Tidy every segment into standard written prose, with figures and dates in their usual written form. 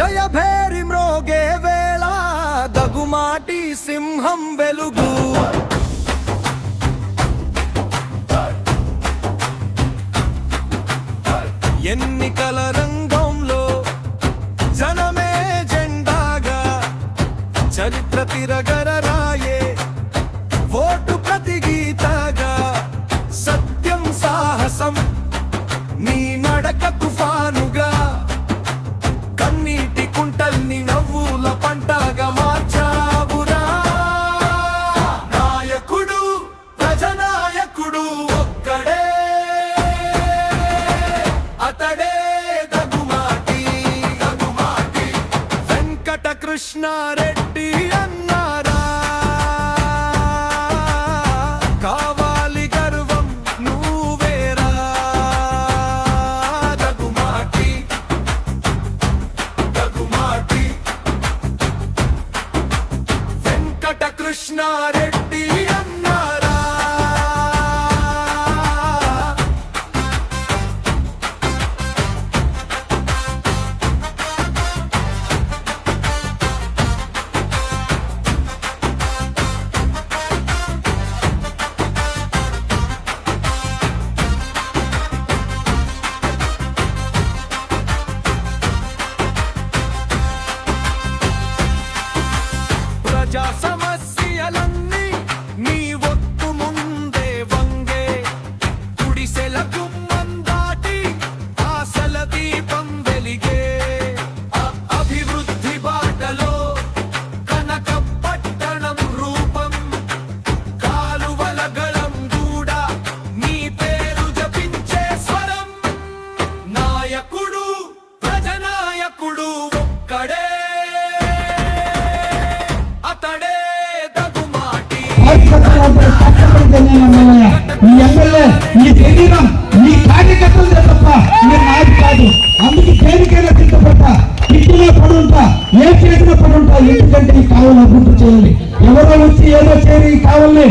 జయ భేరి మ్రోగే వేళ దగుమాటి సింహం వెలుగు ఎన్నికల రంగంలో జనమే జెండాగా చరిత్ర తిరగరాయే ఓటు ప్రతి గీతగా సత్యం సాహసం నీ నడక తుఫానుగా కన్నీటి కుంటల్ని నవ్వుల పంటగా మార్చావురా నాయకుడు ప్రజనాయకుడు ఒక్కడే అతడే దగుమాటి వెంకట కృష్ణారెడ్డి అన్నారా కావాలి గర్వం నువ్వేరా దగుమాటి వెంకట కృష్ణారెడ్డి అన్నారా ప్రజా సమస్యలన్నీ నీ ఒట్టు ముందే వంగే గుడిసెల గుమ్మం దాటి ఆశల దీపం వెలిగే అభివృద్ధి బాటలో కనక పట్టణం రూపం కాలువల గళం కూడా నీ పేరు జపించే స్వరం నాయకుడు ప్రజనాయకుడు ఒక్కడే ఈ ఎమ్మెల్యే ఈ శరీరం ఈ కార్యకర్తలే తప్ప మీరు నాది కాదు. అందుకు దేనికైనా సిద్ధపడతా, ఇంటిలో పడుంటా, ఏ చేతిలో పడుంటా. ఎందుకంటే ఈ కావాలని అభివృద్ధి చేయాలి. ఎవరో వచ్చి ఏదో చేరి కావాలని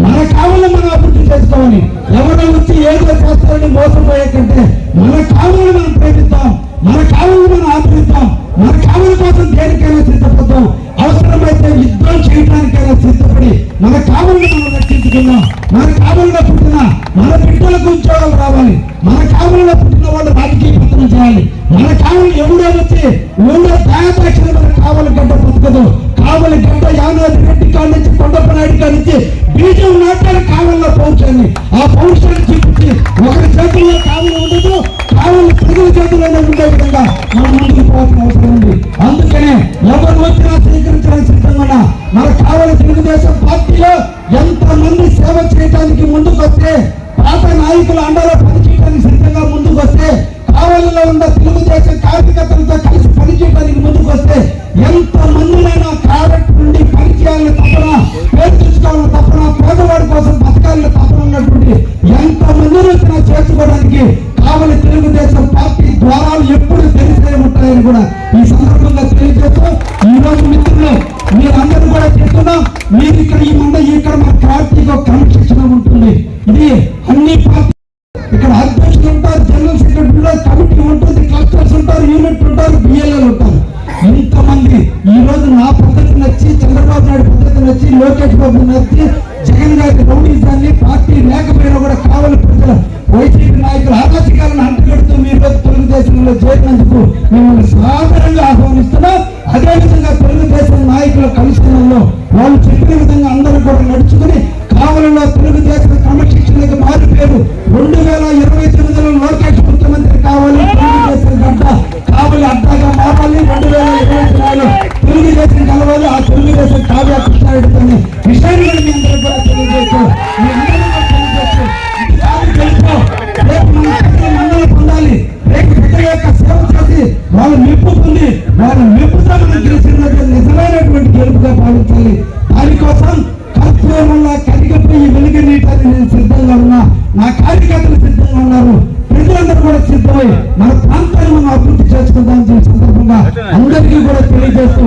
మన కావాలని మనం అభివృద్ధి చేసుకోవాలి. ఎవరో వచ్చి ఏదో చేస్తారని మోసపోయే కంటే మన కావాలని మనం ప్రేమిద్దాం, మన కావాలని మనం ఆదరిద్దాం, మన కావాల కోసం దేనికైనా సిద్ధపడతాం. అవసరమైతే యుద్ధం చేయడానికైనా సిద్ధపడి మన కావాలని మనం రక్షించుకుందాం. మన కావాలలో పుట్టిన మన బిడ్డలకు ఉద్యోగాలు రావాలి. మన కావాలలో పుట్టిన వాళ్ళు రాజకీయ పత్రం చేయాలి. మన కావాలి ఎవరో వచ్చి ఎవరో దయాదాక్షిణ మన కావాలి గడ్డ బతకదు. కావాలి గడ్డ యానాది రెడ్డి కాడి నుంచి కొండపనాయుడు కాడి నుంచి బీజం నాటాలి. కావాలలో పౌరుషాన్ని ఆ పౌరుషాన్ని చూపించి ఒకరి చేతుల్లో కావాలి ఉండదు, కావాలి ప్రజల చేతుల్లోనే ఉండే విధంగా మనం ముందుకు పోవాల్సిన అవసరం ఉంది. అందుకనే ఎవరు వచ్చినా స్వీకరించడానికి సిద్ధంగా మన కావాలి తెలుగుదేశం పార్టీలో ఎంతమంది సేవ చేయడానికి ముందుకు వస్తే, పాత నాయకుల అండలో పనిచేయడానికి సిద్ధంగా ముందుకు వస్తే, కావలిలో ఉన్న తెలుగుదేశం కార్యకర్తలతో కలిసి పనిచేయడానికి ముందుకు వస్తే, ఎంతమందినైనా క్యారెక్టర్ నుండి పనిచేయాలని తప్పన, పేరు తెచ్చుకోవాలని తప్పన, పేదవాడి కోసం బతకాలని తప్పన ఉన్నటువంటి ఎంతమందిని వచ్చినా చేసుకోవడానికి కావలి తెలుగుదేశం పార్టీ ద్వారాలు ఎప్పుడు తెలిసే ఉంటాయని కూడా ఈ సందర్భంగా తెలియజేస్తూ, ఈ రోజు మిత్రులు మీరందరూ కూడా చెప్తున్నాం. మీరు ఇక్కడ మన పార్టీకి ఒక క్రమశిక్షణ ఉంటుంది. ఇది అన్ని పార్టీ ఇక్కడ అధ్యక్షులు ఉంటారు, జనరల్ సెక్రటరీలో కమిటీ ఉంటుంది, క్లస్టర్స్ ఉంటారు, యూనిట్ ఉంటారు, బిఎల్ఏలు ఉంటారు. ఇంతమంది ఈ రోజు నా పద్ధతి నచ్చి, చంద్రబాబు నాయుడు పద్ధతి నచ్చి, లోకేష్ బాబు నచ్చి, జగన్ గారి రౌడీజాన్ని పార్టీ లేకపోయినా కూడా కావాలి ప్రజలు వైసీపీ నాయకులు ఆకాశకాలను అంటగడుతూ మీ రోజు తెలుగుదేశంలో చేరినందుకు మిమ్మల్ని సాధారణంగా ఆహ్వానిస్తున్నాం. అదేవిధంగా తెలుగుదేశం నాయకుల కమిషన్లో వాళ్ళు చెప్పిన విధంగా అందరూ కూడా నడుచుకుని కావలిలో తెలుగుదేశం క్రమశిక్షణకు మారు పేరు 2029లో లోకేష్ ముఖ్యమంత్రి కావాలి, తెలుగుదేశం గడ్డ కావలి అడ్డాగా మారాలి, 2024లో తెలుగుదేశం కలవాలి, ఆ తెలుగుదేశం కావ్య కృష్ణారెడ్డితో విషయాన్ని మీ అందరూ కూడా తెలియజేస్తూ, మీ అందరూ కూడా తెలియజేస్తూ రేపు మన మండలి పొందాలి. రేపు ప్రజల యొక్క సేవ చేసి వాళ్ళు మెప్పు పొంది వాళ్ళ మెప్పుతో మనం గెలిచినట్టు నిజమైనటువంటి గెలుపుగా భావించాలి. దానికోసం కర్పూరం వల్ల కరిగిపోయి వెలుగు నీటాన్ని నేను సిద్ధంగా ఉన్నా, నా కార్యకర్తలు సిద్ధంగా ఉన్నారు, ప్రజలందరూ కూడా సిద్ధమై మన ప్రాంతాన్ని మనం అభివృద్ధి చేసుకుందాం. సందర్భంగా అందరికీ కూడా తెలియజేస్తూ